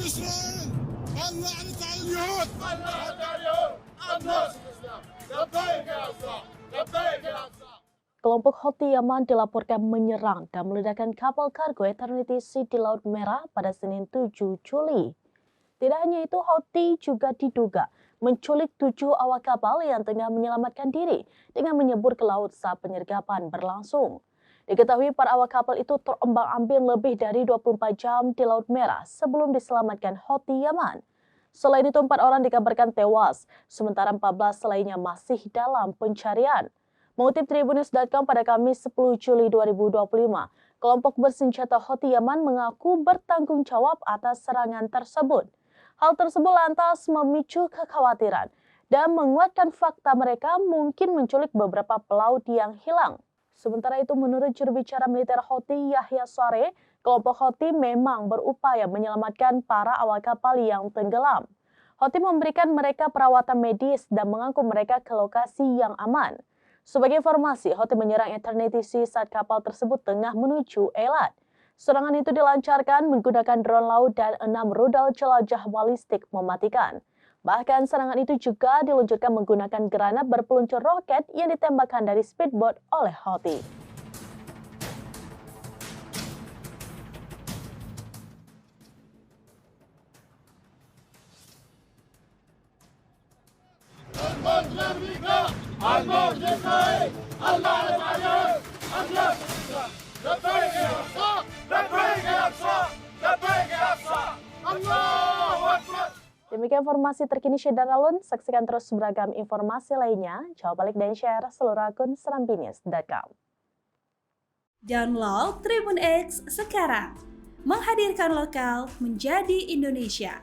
إسرائيل اللعنة على اليهود اللعنة على اليهود الناصر الإسلام لبيك يا أقصى لبيك يا أقصى. Kelompok Houthi Yaman dilaporkan menyerang dan meledakkan kapal kargo Eternity Sea di Laut Merah pada Senin 7 Juli. Tidak hanya itu, Houthi juga diduga menculik 7 awak kapal yang tengah menyelamatkan diri dengan menyebur ke laut saat penyergapan berlangsung. Diketahui para awak kapal itu terombang-ambing lebih dari 24 jam di Laut Merah sebelum diselamatkan Houthi Yaman. Selain itu, 4 orang dikabarkan tewas, sementara 14 lainnya masih dalam pencarian. Mengutip Tribunnews.com pada Kamis 10 Juli 2025, kelompok bersenjata Houthi Yaman mengaku bertanggung jawab atas serangan tersebut. Hal tersebut lantas memicu kekhawatiran dan menguatkan fakta mereka mungkin menculik beberapa pelaut yang hilang. Sementara itu, menurut juru bicara militer Houthi Yahya Saree, kelompok Houthi memang berupaya menyelamatkan para awak kapal yang tenggelam. Houthi memberikan mereka perawatan medis dan mengangkut mereka ke lokasi yang aman. Sebagai informasi, Houthi menyerang Eternity Sea saat kapal tersebut tengah menuju Eilat. Serangan itu dilancarkan menggunakan drone laut dan 6 rudal jelajah balistik mematikan. Bahkan serangan itu juga diluncurkan menggunakan granat berpeluncur roket yang ditembakkan dari speedboat oleh Houthi. الموت لإسرائيل اللعنة على اليهود الناصر الإسلام لبيك يا أقصى لبيك يا أقصى لبيك يا أقصى الله أكبر. Demikian informasi terkini Syedar Alun. Saksikan terus beragam informasi lainnya. Coba like dan share seluruh akun serambinius.com. Download Tribun X sekarang. Menghadirkan lokal menjadi Indonesia.